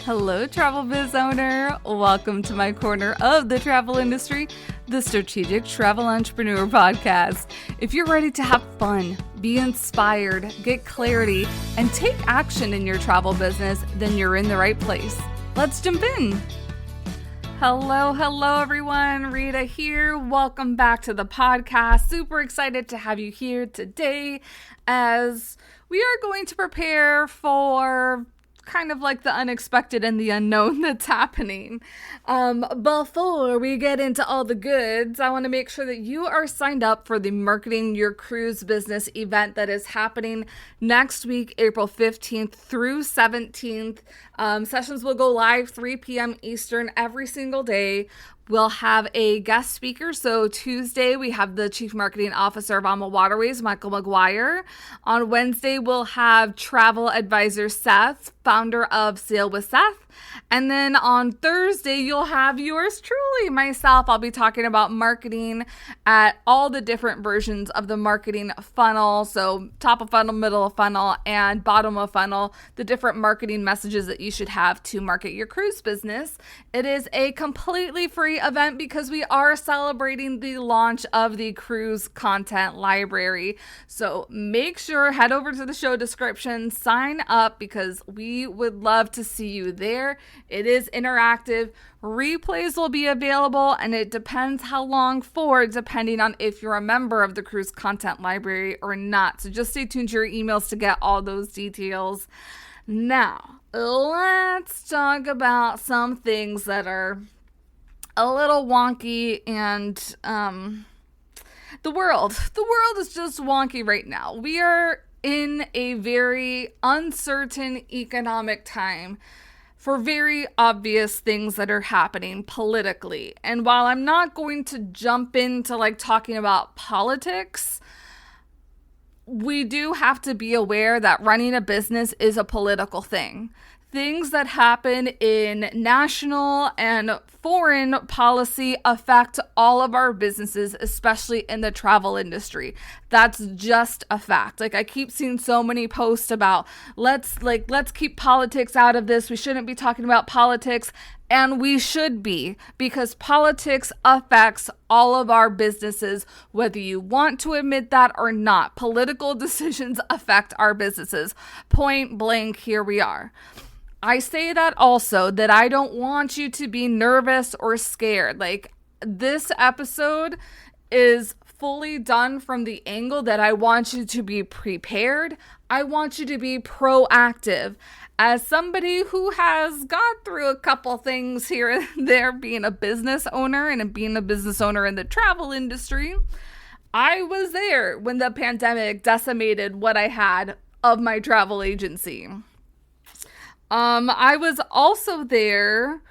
Hello, travel biz owner. Welcome to my corner of the travel industry, the Strategic Travel Entrepreneur Podcast. If you're ready to have fun, be inspired, get clarity, and take action in your travel business, then you're in the right place. Let's jump in. Hello, everyone. Rita here. Welcome back to the podcast. Super excited to have you here today as we are going to prepare for kind of like the unexpected and the unknown that's happening. Before we get into all the goods, I want to make sure that you are signed up for the Marketing Your Cruise Business event that is happening next week, April 15th through 17th. Sessions will go live 3 p.m. Eastern every single day. We'll have a guest speaker. So Tuesday, we have the Chief Marketing Officer of AMA Waterways, Michael McGuire. On Wednesday, we'll have Travel Advisor Seth, founder of Sail with Seth. And then on Thursday, you'll have yours truly, myself. I'll be talking about marketing at all the different versions of the marketing funnel. So top of funnel, middle of funnel, and bottom of funnel, the different marketing messages that you should have to market your cruise business. It is a completely free event because we are celebrating the launch of the cruise content library. So make sure, head over to the show description, sign up because we would love to see you there. It is interactive. Replays will be available, and it depends how long for, depending on if you're a member of the cruise content library or not. So just stay tuned to your emails to get all those details. Now, let's talk about some things that are a little wonky, and the world is just wonky right now. We are in a very uncertain economic time for very obvious things that are happening politically. And while I'm not going to jump into like talking about politics, we do have to be aware that running a business is a political thing. Things that happen in national and foreign policy affect all of our businesses, especially in the travel industry. That's just a fact. Like I keep seeing so many posts about let's keep politics out of this. We shouldn't be talking about politics. And we should be, because politics affects all of our businesses, whether you want to admit that or not. Political decisions affect our businesses. Point blank, here we are. I say that also that I don't want you to be nervous or scared. Like, this episode is fully done from the angle that I want you to be prepared. I want you to be proactive. As somebody who has got through a couple things here and there, being a business owner and being a business owner in the travel industry, I was there when the pandemic decimated what I had of my travel agency. I was also there,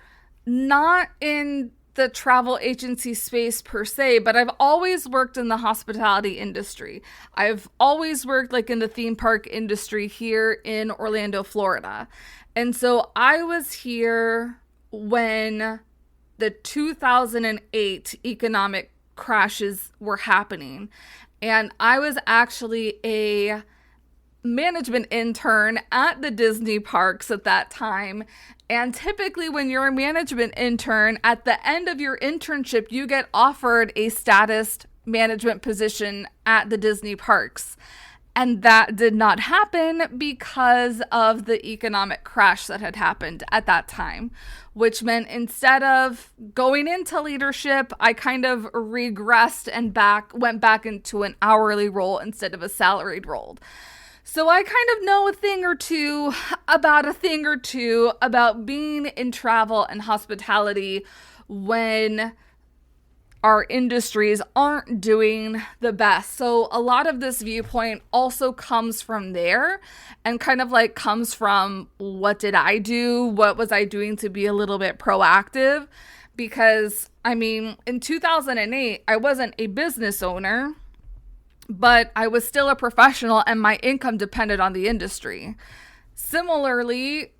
not in the travel agency space per se, but I've always worked in the hospitality industry. I've always worked like in the theme park industry here in Orlando, Florida. And so I was here when the 2008 economic crashes were happening. And I was actually a management intern at the Disney parks at that time. And typically when you're a management intern, at the end of your internship, you get offered a status management position at the Disney parks. And that did not happen because of the economic crash that had happened at that time, which meant instead of going into leadership, I kind of regressed and went back into an hourly role instead of a salaried role. So I kind of know a thing or two about being in travel and hospitality when our industries aren't doing the best. So a lot of this viewpoint also comes from there and kind of like comes from what did I do? What was I doing to be a little bit proactive? Because I mean, in 2008, I wasn't a business owner, but I was still a professional and my income depended on the industry. Similarly,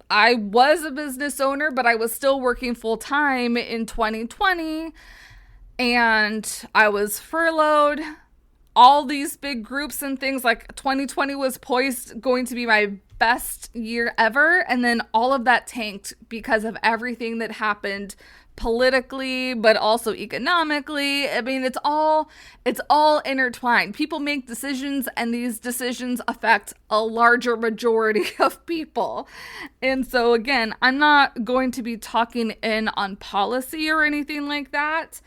I was a business owner, but I was still working full time in 2020 and I was furloughed. All these big groups and things, like 2020 was going to be my best year ever. And then all of that tanked because of everything that happened politically, but also economically. I mean, it's all intertwined. People make decisions, and these decisions affect a larger majority of people. And so again, I'm not going to be talking in on policy or anything like that.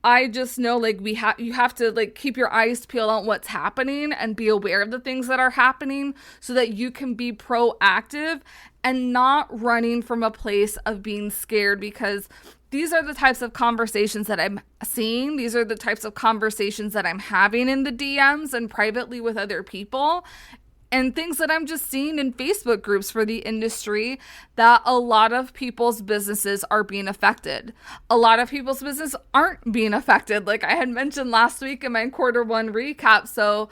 I just know, like, you have to, like, keep your eyes peeled on what's happening and be aware of the things that are happening so that you can be proactive and not running from a place of being scared, because these are the types of conversations that I'm seeing. These are the types of conversations that I'm having in the DMs and privately with other people, and things that I'm just seeing in Facebook groups for the industry, that a lot of people's businesses are being affected. A lot of people's business aren't being affected, like I had mentioned last week in my Q1 recap. So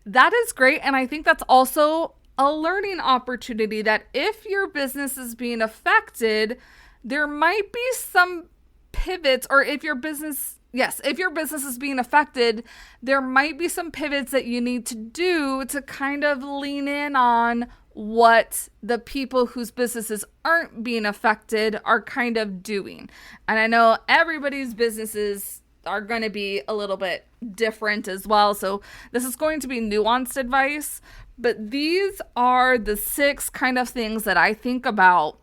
that is great. And I think that's also a learning opportunity, that if your business is being affected, there might be some pivots, or if your business is being affected, there might be some pivots that you need to do to kind of lean in on what the people whose businesses aren't being affected are kind of doing. And I know everybody's businesses are going to be a little bit different as well. So this is going to be nuanced advice, but these are the 6 kind of things that I think about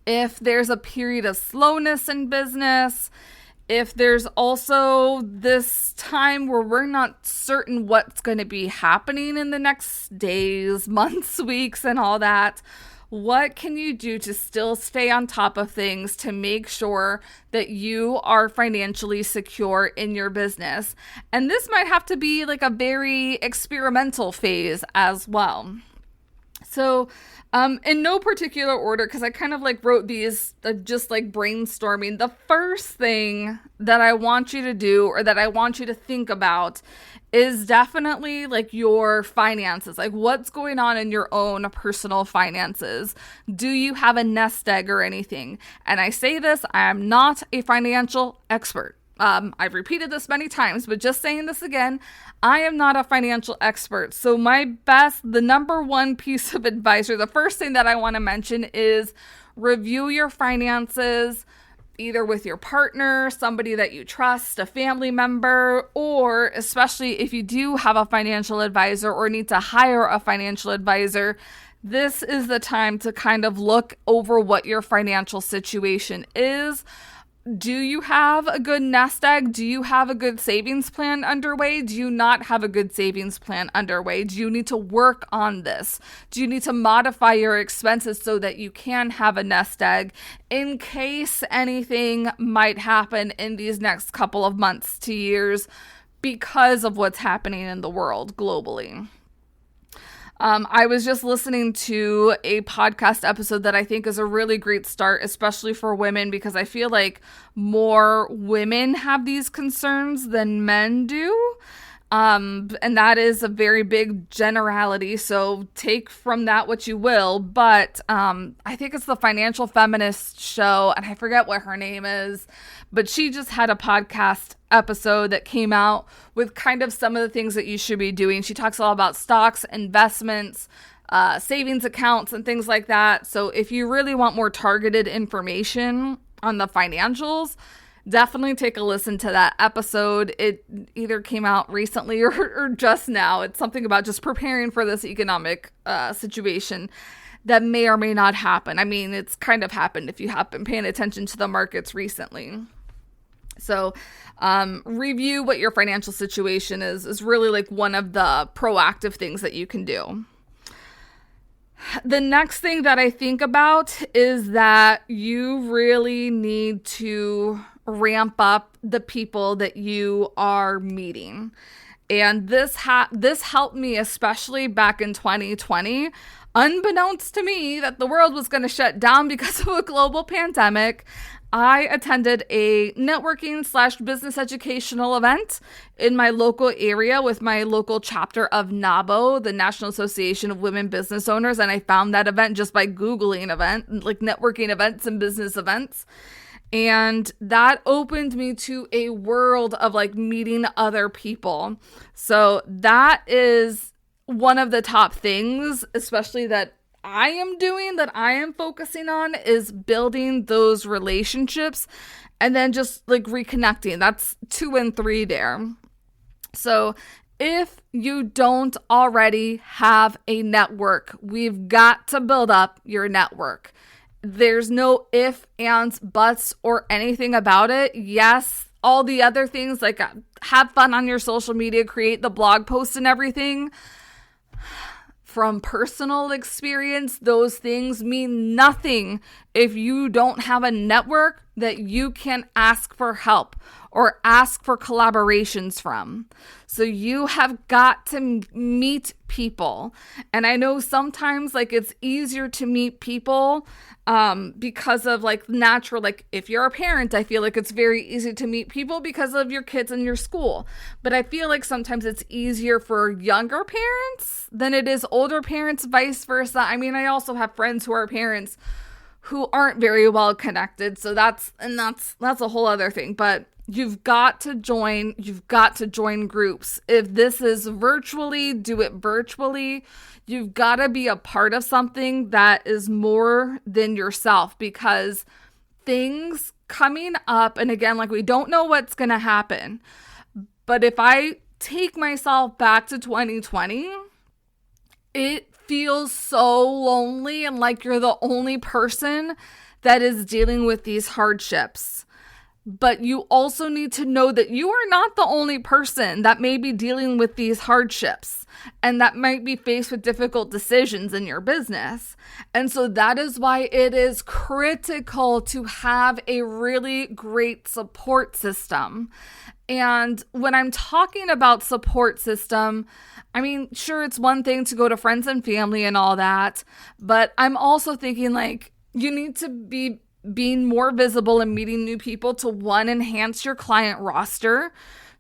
if there's a period of slowness in business, if there's also this time where we're not certain what's going to be happening in the next days, months, weeks, and all that. What can you do to still stay on top of things to make sure that you are financially secure in your business? And this might have to be like a very experimental phase as well. So in no particular order, because I kind of like wrote these just like brainstorming, the first thing that I want you to do, or that I want you to think about, is definitely like your finances. Like, what's going on in your own personal finances? Do you have a nest egg or anything? And I say this, I am not a financial expert. I've repeated this many times, but just saying this again, I am not a financial expert. So the number one piece of advice, or the first thing that I want to mention, is review your finances, either with your partner, somebody that you trust, a family member, or especially if you do have a financial advisor or need to hire a financial advisor, this is the time to kind of look over what your financial situation is. Do you have a good nest egg? Do you have a good savings plan underway? Do you not have a good savings plan underway? Do you need to work on this? Do you need to modify your expenses so that you can have a nest egg in case anything might happen in these next couple of months to years because of what's happening in the world globally? I was just listening to a podcast episode that I think is a really great start, especially for women, because I feel like more women have these concerns than men do. And that is a very big generality, so take from that what you will. But I think it's the Financial Feminist Show, and I forget what her name is, but she just had a podcast episode that came out with kind of some of the things that you should be doing. She talks all about stocks, investments, savings accounts, and things like that. So if you really want more targeted information on the financials, definitely take a listen to that episode. It either came out recently or just now. It's something about just preparing for this economic situation that may or may not happen. I mean, it's kind of happened if you have been paying attention to the markets recently. So review what your financial situation is really like one of the proactive things that you can do. The next thing that I think about is that you really need to ramp up the people that you are meeting. And this helped me, especially back in 2020, unbeknownst to me that the world was going to shut down because of a global pandemic. I attended a networking / business educational event in my local area with my local chapter of NABO, the National Association of Women Business Owners. And I found that event just by Googling like networking events and business events. And that opened me to a world of like meeting other people. So that is one of the top things, especially that I am doing, that I am focusing on, is building those relationships and then just like reconnecting. That's 2 and 3 there. So if you don't already have a network, we've got to build up your network. There's no if, ands, buts, or anything about it. Yes, all the other things like have fun on your social media, create the blog posts and everything. From personal experience, those things mean nothing if you don't have a network that you can ask for help or ask for collaborations from. So you have got to meet people. And I know sometimes like it's easier to meet people because of like natural, like if you're a parent, I feel like it's very easy to meet people because of your kids in your school. But I feel like sometimes it's easier for younger parents than it is older parents, vice versa. I mean, I also have friends who are parents who aren't very well connected. So that's a whole other thing. But you've got to join groups. If this is virtually, do it virtually. You've got to be a part of something that is more than yourself, because things coming up, and again, like we don't know what's going to happen. But if I take myself back to 2020, it feels so lonely and like you're the only person that is dealing with these hardships. But you also need to know that you are not the only person that may be dealing with these hardships and that might be faced with difficult decisions in your business. And so that is why it is critical to have a really great support system. And when I'm talking about support system, I mean, sure, it's one thing to go to friends and family and all that, but I'm also thinking like you need to be being more visible and meeting new people to 1, enhance your client roster,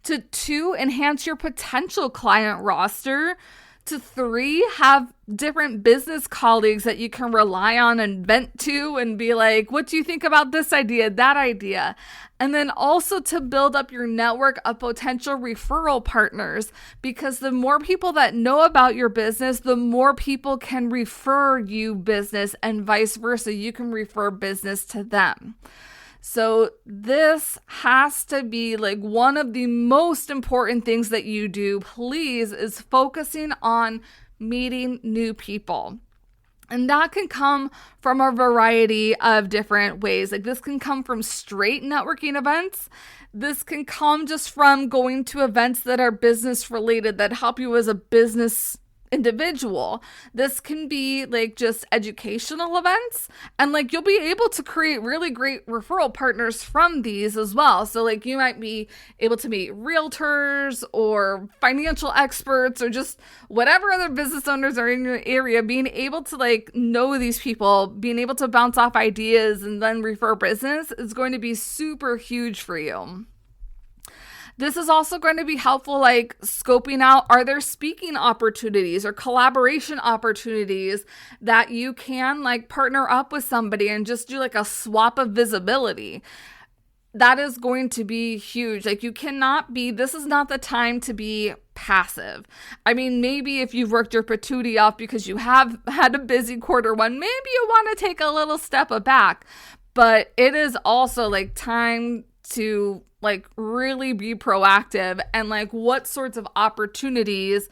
to 2, enhance your potential client roster, to 3, have different business colleagues that you can rely on and vent to and be like, what do you think about this idea, that idea? And then also to build up your network of potential referral partners, because the more people that know about your business, the more people can refer you business, and vice versa. You can refer business to them. So this has to be like one of the most important things that you do, please, is focusing on meeting new people. And that can come from a variety of different ways. Like this can come from straight networking events. This can come just from going to events that are business related, that help you as a business individual. This can be like just educational events, and like you'll be able to create really great referral partners from these as well. So like you might be able to meet realtors or financial experts or just whatever other business owners are in your area. Being able to like know these people, being able to bounce off ideas and then refer business is going to be super huge for you. This is also going to be helpful, like scoping out, are there speaking opportunities or collaboration opportunities that you can like partner up with somebody and just do like a swap of visibility. That is going to be huge. Like you cannot be, this is not the time to be passive. I mean, maybe if you've worked your patootie off because you have had a busy quarter one, maybe you want to take a little step back, but it is also like time to like really be proactive, and like what sorts of opportunities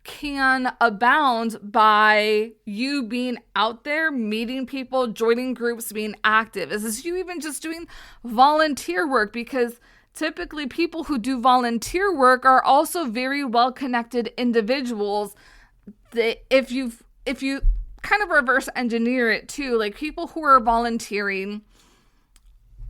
can abound by you being out there, meeting people, joining groups, being active. Is this you even just doing volunteer work? Because typically people who do volunteer work are also very well connected individuals. If you kind of reverse engineer it too, like people who are volunteering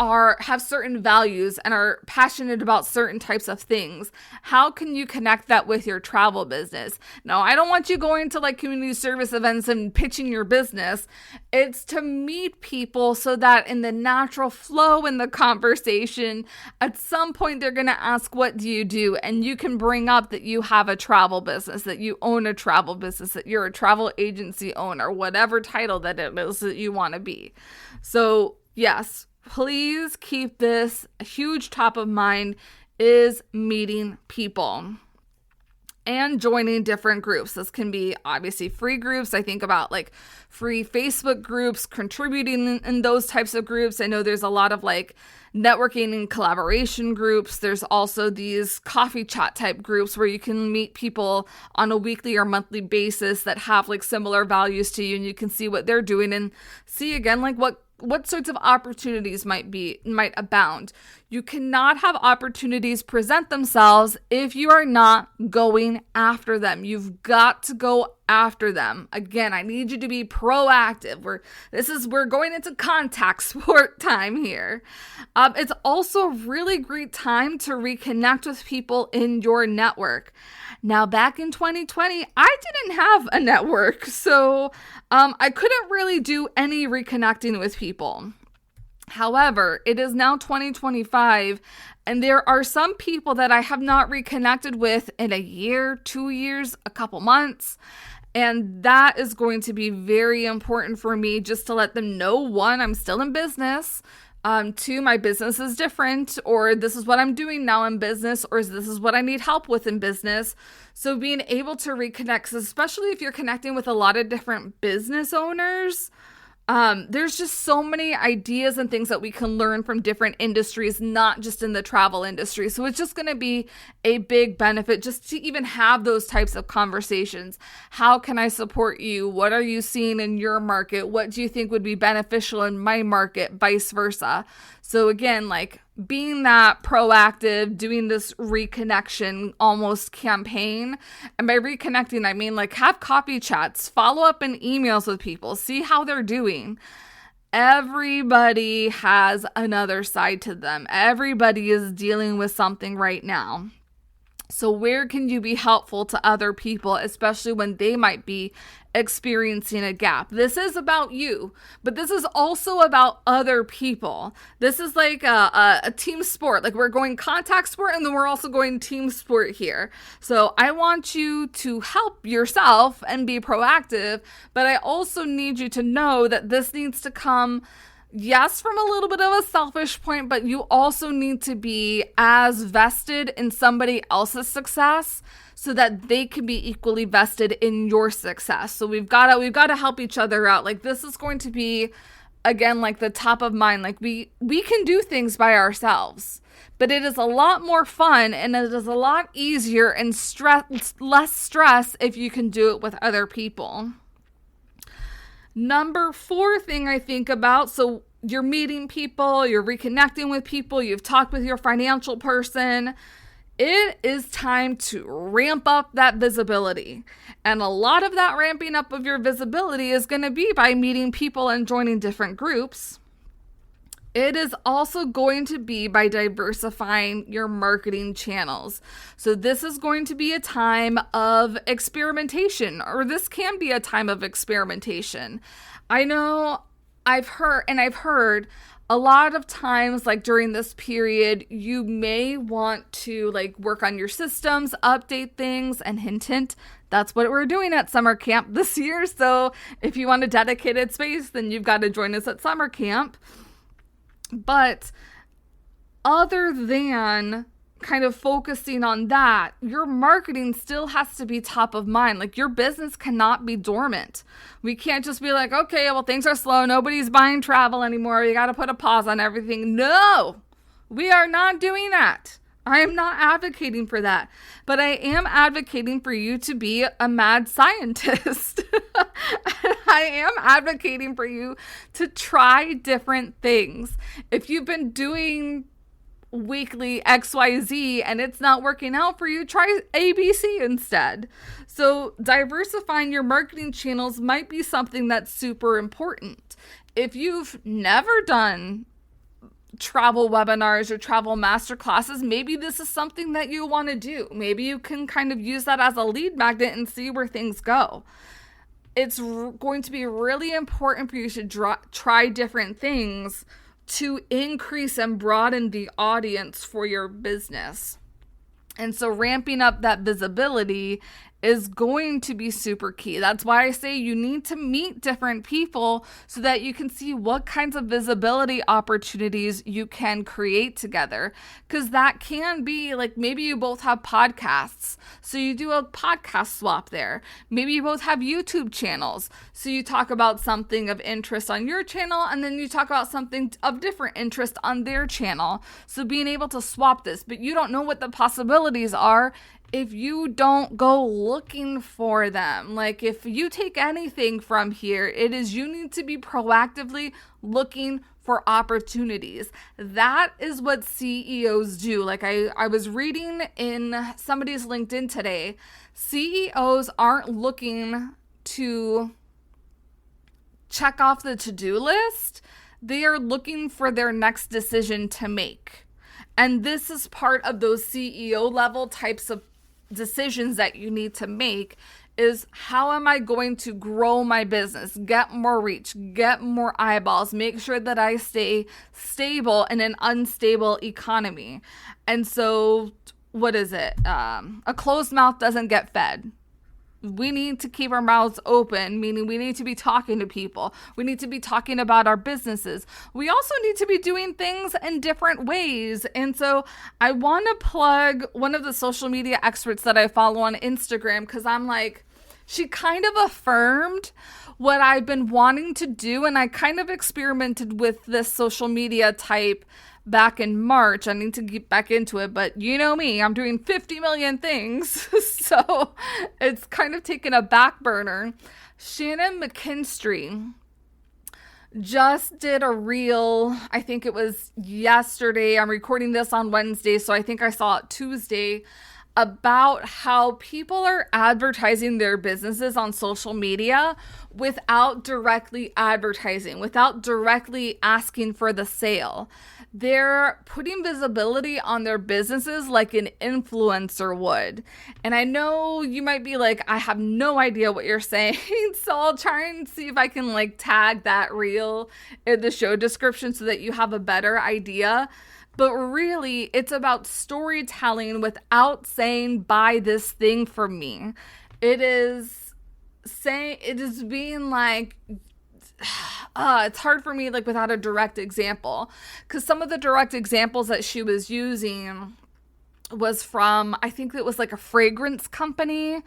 have certain values and are passionate about certain types of things. How can you connect that with your travel business? Now, I don't want you going to like community service events and pitching your business. It's to meet people so that in the natural flow in the conversation, at some point they're going to ask, what do you do? And you can bring up that you have a travel business, that you own a travel business, that you're a travel agency owner, whatever title that it is that you want to be. So yes, please keep this a huge top of mind, is meeting people. and joining different groups. This can be obviously free groups. I think about like free Facebook groups, contributing in those types of groups. I know there's a lot of like networking and collaboration groups. There's also these coffee chat type groups where you can meet people on a weekly or monthly basis that have like similar values to you, and you can see what they're doing and see again like what sorts of opportunities might abound. You cannot have opportunities present themselves if you are not going after them. You've got to go after them. Again, I need you to be proactive. We're going into contact sport time here. It's also a really great time to reconnect with people in your network. Now, back in 2020, I didn't have a network, so I couldn't really do any reconnecting with people. However, it is now 2025, and there are some people that I have not reconnected with in a year, 2 years, a couple months. And that is going to be very important for me just to let them know, one, I'm still in business. Two, my business is different, or this is what I'm doing now in business, or this is what I need help with in business. So being able to reconnect, especially if you're connecting with a lot of different business owners, there's just so many ideas and things that we can learn from different industries, not just in the travel industry. So it's just going to be a big benefit just to even have those types of conversations. How can I support you? What are you seeing in your market? What do you think would be beneficial in my market? Vice versa. So again, like being that proactive, doing this reconnection almost campaign. And by reconnecting, I mean like have coffee chats, follow up in emails with people, see how they're doing. Everybody has another side to them. Everybody is dealing with something right now. So where can you be helpful to other people, especially when they might be experiencing a gap? This is about you, but this is also about other people. This is like a team sport. Like we're going contact sport, and then we're also going team sport here. So I want you to help yourself and be proactive, but I also need you to know that this needs to come, yes, from a little bit of a selfish point, but you also need to be as vested in somebody else's success so that they can be equally vested in your success. So we've got to help each other out. Like this is going to be, again, like the top of mind. Like we can do things by ourselves, but it is a lot more fun and it is a lot easier and less stress if you can do it with other people. Number 4 thing I think about, so you're meeting people, you're reconnecting with people, you've talked with your financial person. It is time to ramp up that visibility. And a lot of that ramping up of your visibility is going to be by meeting people and joining different groups. It is also going to be by diversifying your marketing channels. So this is going to be a time of experimentation, or this can be a time of experimentation. I know I've heard a lot of times, like during this period, you may want to like work on your systems, update things, and hint, that's what we're doing at summer camp this year. So if you want a dedicated space, then you've got to join us at summer camp. But other than kind of focusing on that, your marketing still has to be top of mind. Like your business cannot be dormant. We can't just be like, okay, well, things are slow. Nobody's buying travel anymore. You got to put a pause on everything. No, we are not doing that. I am not advocating for that, but I am advocating for you to be a mad scientist. I am advocating for you to try different things. If you've been doing weekly XYZ and it's not working out for you, try ABC instead. So diversifying your marketing channels might be something that's super important. If you've never done travel webinars or travel masterclasses, maybe this is something that you want to do. Maybe you can kind of use that as a lead magnet and see where things go. It's going to be really important for you to try different things to increase and broaden the audience for your business. And so ramping up that visibility is going to be super key. That's why I say you need to meet different people so that you can see what kinds of visibility opportunities you can create together. Because that can be like, maybe you both have podcasts, so you do a podcast swap there. Maybe you both have YouTube channels, so you talk about something of interest on your channel and then you talk about something of different interest on their channel. So being able to swap this, but you don't know what the possibilities are if you don't go looking for them. Like, if you take anything from here, it is you need to be proactively looking for opportunities. That is what CEOs do. Like, I was reading in somebody's LinkedIn today, CEOs aren't looking to check off the to-do list. They are looking for their next decision to make. And this is part of those CEO level types of decisions that you need to make, is how am I going to grow my business, get more reach, get more eyeballs, make sure that I stay stable in an unstable economy. And so what is it? A closed mouth doesn't get fed. We need to keep our mouths open, meaning we need to be talking to people. We need to be talking about our businesses. We also need to be doing things in different ways. And so I want to plug one of the social media experts that I follow on Instagram, because I'm like, she kind of affirmed what I've been wanting to do. And I kind of experimented with this social media type back in March. I need to get back into it, but you know me, I'm doing 50 million things. So it's kind of taken a back burner. Shannon McKinstry just did a reel. I think it was yesterday. I'm recording this on Wednesday, so I think I saw it Tuesday, about how people are advertising their businesses on social media without directly advertising, without directly asking for the sale. They're putting visibility on their businesses like an influencer would. And I know you might be like, I have no idea what you're saying. So I'll try and see if I can like tag that reel in the show description so that you have a better idea. But really, it's about storytelling without saying, buy this thing from me. It is being like, it's hard for me like without a direct example, because some of the direct examples that she was using was from, I think it was like a fragrance company,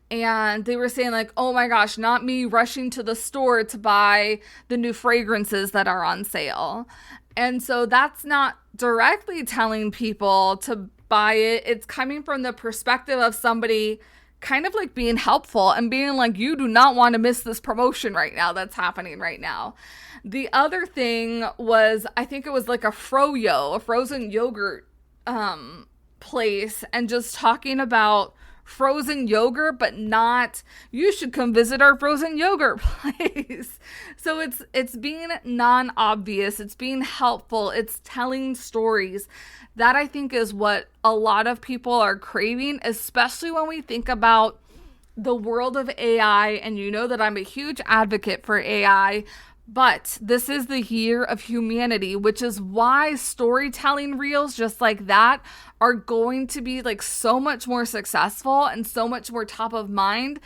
and they were saying like, oh my gosh, not me rushing to the store to buy the new fragrances that are on sale. And so that's not directly telling people to buy it. It's coming from the perspective of somebody kind of like being helpful and being like, you do not want to miss this promotion right now that's happening right now. The other thing was, I think it was like a Froyo, a frozen yogurt place, and just talking about frozen yogurt, but not, you should come visit our frozen yogurt place. So it's being non-obvious, it's being helpful, it's telling stories. That I think is what a lot of people are craving, especially when we think about the world of AI. And you know that I'm a huge advocate for AI, but this is the year of humanity, which is why storytelling reels just like that are going to be like so much more successful and so much more top of mind.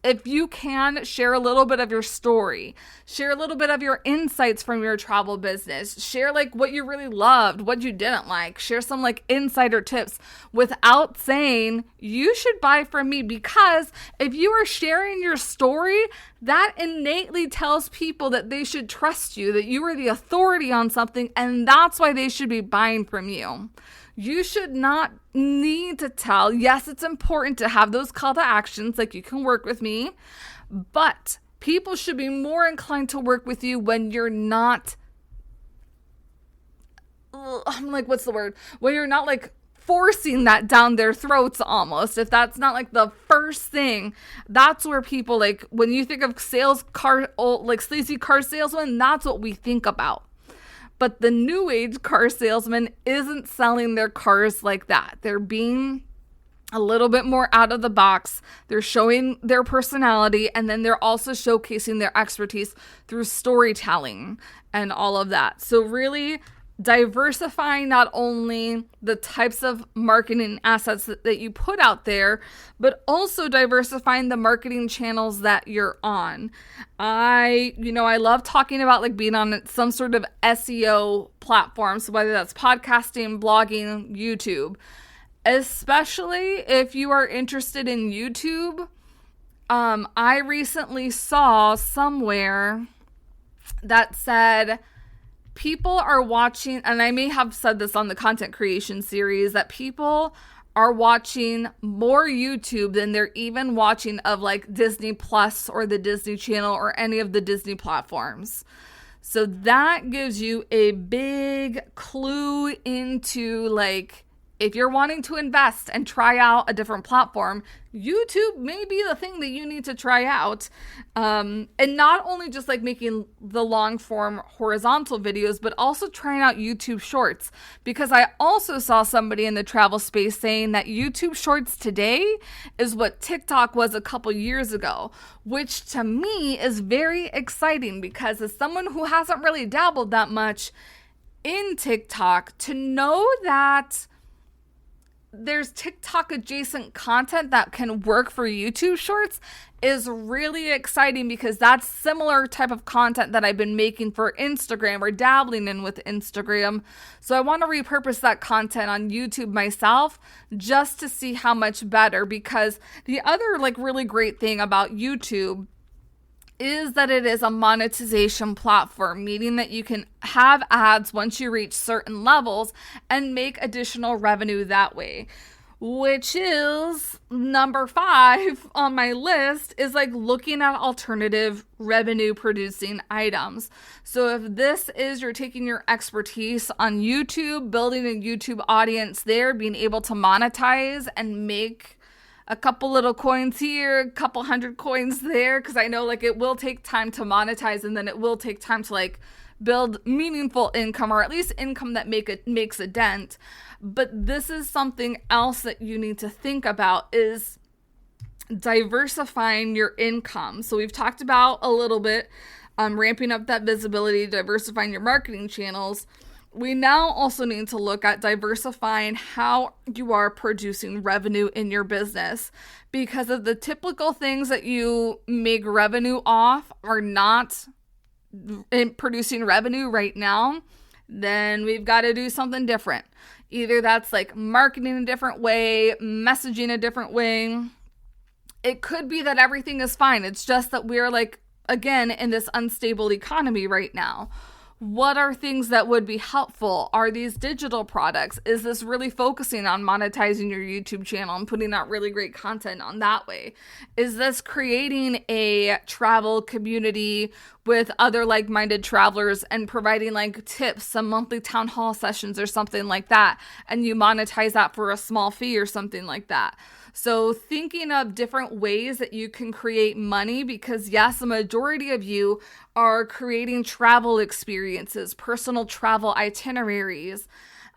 If you can share a little bit of your story, share a little bit of your insights from your travel business, share like what you really loved, what you didn't like, share some like insider tips without saying you should buy from me. Because if you are sharing your story, that innately tells people that they should trust you, that you are the authority on something, and that's why they should be buying from you. You should not need to tell. Yes, it's important to have those call to actions, like you can work with me, but people should be more inclined to work with you when you're not, I'm like, what's the word? When you're not like forcing that down their throats almost. If that's not like the first thing, that's where people like, when you think of like sleazy car salesman, that's what we think about. But the new age car salesman isn't selling their cars like that. They're being a little bit more out of the box. They're showing their personality, and then they're also showcasing their expertise through storytelling and all of that. So really, diversifying not only the types of marketing assets that you put out there, but also diversifying the marketing channels that you're on. I love talking about like being on some sort of SEO platform. So whether that's podcasting, blogging, YouTube, especially if you are interested in YouTube. I recently saw somewhere that said people are watching, and I may have said this on the content creation series, that people are watching more YouTube than they're even watching of like Disney Plus or the Disney Channel or any of the Disney platforms. So that gives you a big clue into like, if you're wanting to invest and try out a different platform, YouTube may be the thing that you need to try out. And not only just like making the long form horizontal videos, but also trying out YouTube Shorts. Because I also saw somebody in the travel space saying that YouTube Shorts today is what TikTok was a couple years ago, which to me is very exciting because as someone who hasn't really dabbled that much in TikTok, to know that there's TikTok adjacent content that can work for YouTube Shorts is really exciting, because that's similar type of content that I've been making for Instagram or dabbling in with Instagram. So I want to repurpose that content on YouTube myself just to see how much better, because the other like really great thing about YouTube is that it is a monetization platform, meaning that you can have ads once you reach certain levels and make additional revenue that way, which is number 5 on my list, is like looking at alternative revenue producing items. So if this is, you're taking your expertise on YouTube, building a YouTube audience there, being able to monetize and make a couple little coins here, a couple hundred coins there, because I know like it will take time to monetize, and then it will take time to like build meaningful income, or at least income that makes a dent. But this is something else that you need to think about, is diversifying your income. So we've talked about a little bit ramping up that visibility, diversifying your marketing channels. We now also need to look at diversifying how you are producing revenue in your business, because if the typical things that you make revenue off are not producing revenue right now, then we've got to do something different. Either that's like marketing a different way, messaging a different way. It could be that everything is fine. It's just that we're like, again, in this unstable economy right now. What are things that would be helpful? Are these digital products? Is this really focusing on monetizing your YouTube channel and putting out really great content on that way? Is this creating a travel community with other like-minded travelers and providing like tips, some monthly town hall sessions or something like that, and you monetize that for a small fee or something like that? So thinking of different ways that you can create money, because yes, the majority of you are creating travel experiences, personal travel itineraries.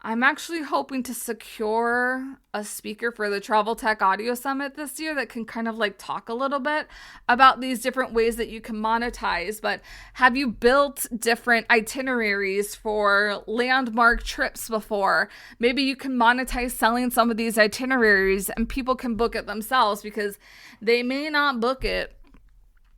I'm actually hoping to secure a speaker for the Travel Tech Audio Summit this year that can kind of like talk a little bit about these different ways that you can monetize. But have you built different itineraries for landmark trips before? Maybe you can monetize selling some of these itineraries and people can book it themselves, because they may not book it.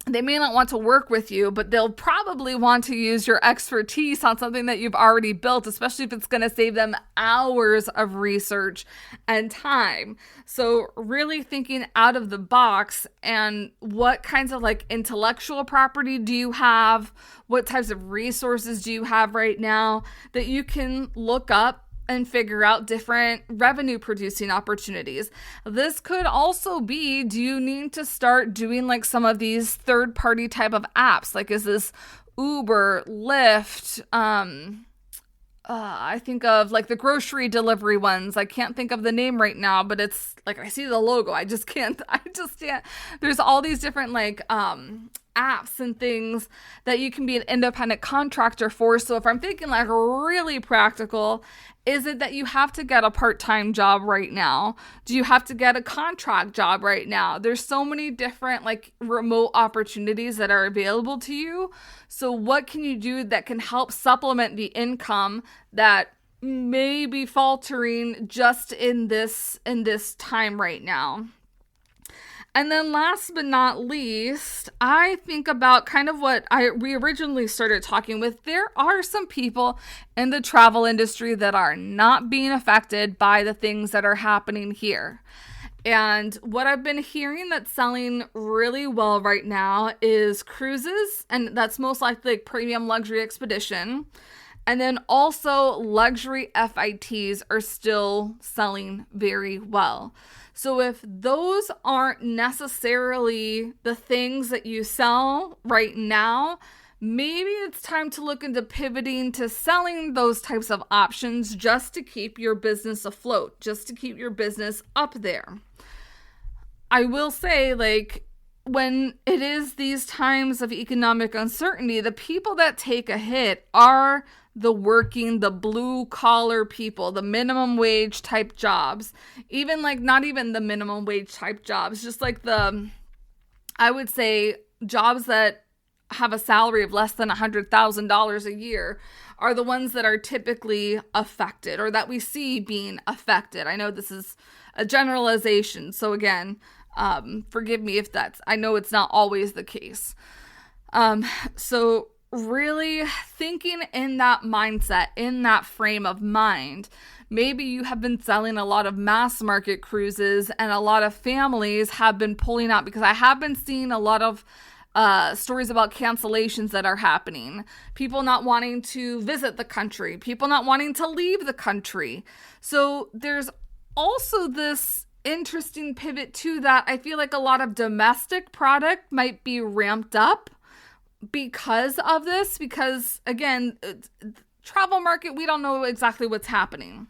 They may not want to work with you, but they'll probably want to use your expertise on something that you've already built, especially if it's going to save them hours of research and time. So really thinking out of the box, and what kinds of like intellectual property do you have? What types of resources do you have right now that you can look up and figure out different revenue producing opportunities? This could also be, do you need to start doing like some of these third party type of apps? Like, is this Uber, Lyft? I think of like the grocery delivery ones. I can't think of the name right now, but it's like, I see the logo. I just can't. There's all these different like apps and things that you can be an independent contractor for. So if I'm thinking like really practical, is it that you have to get a part-time job right now? Do you have to get a contract job right now? There's so many different like remote opportunities that are available to you. So what can you do that can help supplement the income that may be faltering just in this time right now? And then last but not least, I think about kind of what we originally started talking with. There are some people in the travel industry that are not being affected by the things that are happening here. And what I've been hearing that's selling really well right now is cruises, and that's most likely like premium luxury expedition. And then also luxury FITs are still selling very well. So if those aren't necessarily the things that you sell right now, maybe it's time to look into pivoting to selling those types of options just to keep your business afloat, just to keep your business up there. I will say, like, when it is these times of economic uncertainty, the people that take a hit are the blue collar people, the minimum wage type jobs, even like not even the minimum wage type jobs, just like I would say jobs that have a salary of less than $100,000 a year are the ones that are typically affected or that we see being affected. I know this is a generalization. So again, forgive me if I know it's not always the case. So really thinking in that mindset, in that frame of mind. Maybe you have been selling a lot of mass market cruises and a lot of families have been pulling out, because I have been seeing a lot of stories about cancellations that are happening. People not wanting to visit the country, people not wanting to leave the country. So there's also this interesting pivot to that. I feel like a lot of domestic product might be ramped up because of this, because again, travel market, we don't know exactly what's happening.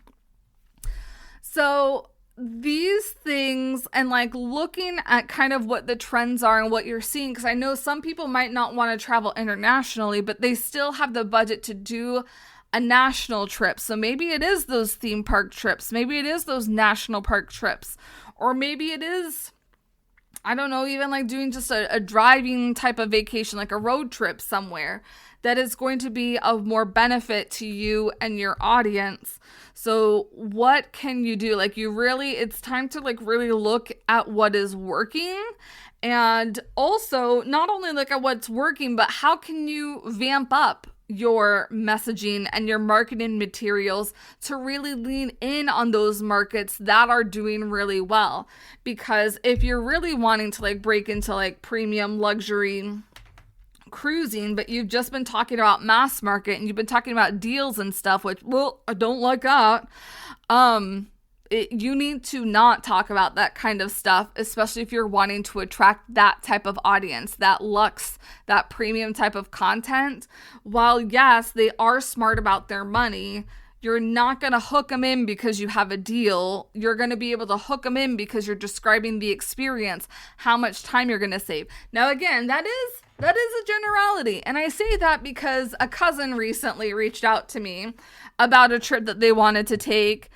So these things, and like looking at kind of what the trends are and what you're seeing, because I know some people might not want to travel internationally, but they still have the budget to do a national trip. So maybe it is those theme park trips, maybe it is those national park trips, or maybe it is, I don't know, even like doing just a driving type of vacation, like a road trip somewhere that is going to be of more benefit to you and your audience. So what can you do? Like it's time to like really look at what is working, and also not only look at what's working, but how can you vamp up your messaging and your marketing materials to really lean in on those markets that are doing really well. Because if you're really wanting to like break into like premium luxury cruising, but you've just been talking about mass market and you've been talking about deals and stuff, which, well, I don't like that. You need to not talk about that kind of stuff, especially if you're wanting to attract that type of audience, that luxe, that premium type of content. While yes, they are smart about their money, you're not going to hook them in because you have a deal. You're going to be able to hook them in because you're describing the experience, how much time you're going to save. Now, again, that is a generality. And I say that because a cousin recently reached out to me about a trip that they wanted to take.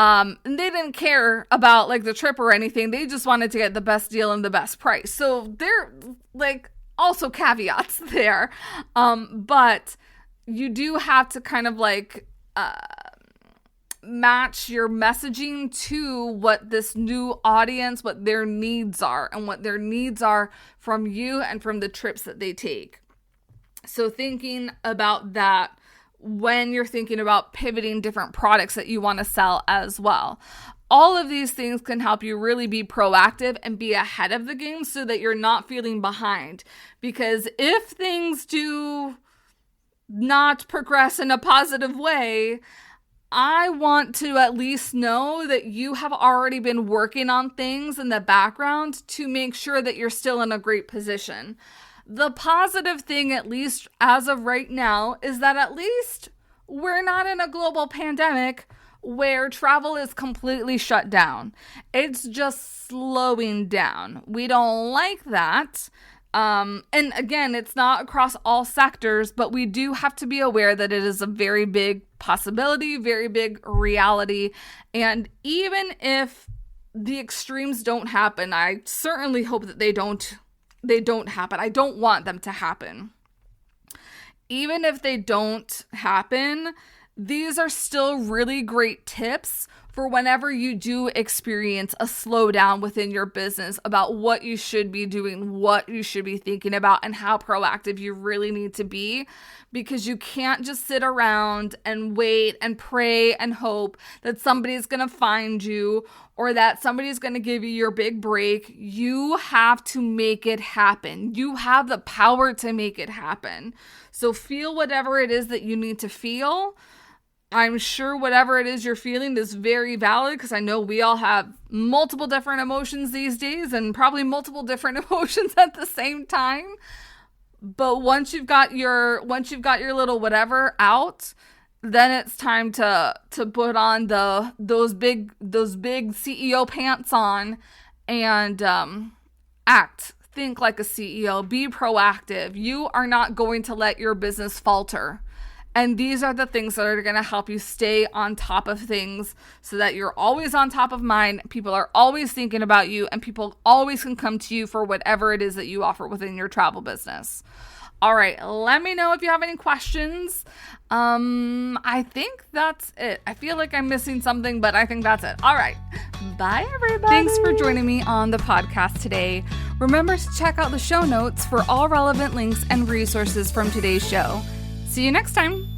And they didn't care about like the trip or anything. They just wanted to get the best deal and the best price. So they're like also caveats there. But you do have to kind of like match your messaging to what this new audience, what their needs are, and what their needs are from you and from the trips that they take. So thinking about that when you're thinking about pivoting different products that you want to sell as well. All of these things can help you really be proactive and be ahead of the game so that you're not feeling behind. Because if things do not progress in a positive way, I want to at least know that you have already been working on things in the background to make sure that you're still in a great position. The positive thing, at least as of right now, is that at least we're not in a global pandemic where travel is completely shut down. It's just slowing down. We don't like that. And again, it's not across all sectors, but we do have to be aware that it is a very big possibility, very big reality. And even if the extremes don't happen, I certainly hope that they don't happen. I don't want them to happen. Even if they don't happen, these are still really great tips for whenever you do experience a slowdown within your business about what you should be doing, what you should be thinking about, and how proactive you really need to be, because you can't just sit around and wait and pray and hope that somebody's going to find you or that somebody's going to give you your big break. You have to make it happen. You have the power to make it happen. So feel whatever it is that you need to feel. I'm sure whatever it is you're feeling is very valid, because I know we all have multiple different emotions these days and probably multiple different emotions at the same time. But once you've got your little whatever out, then it's time to put on those big CEO pants on and think like a CEO, be proactive. You are not going to let your business falter. And these are the things that are going to help you stay on top of things so that you're always on top of mind. People are always thinking about you, and people always can come to you for whatever it is that you offer within your travel business. All right, let me know if you have any questions. I think that's it. I feel like I'm missing something, but I think that's it. All right. Bye, everybody. Thanks for joining me on the podcast today. Remember to check out the show notes for all relevant links and resources from today's show. See you next time.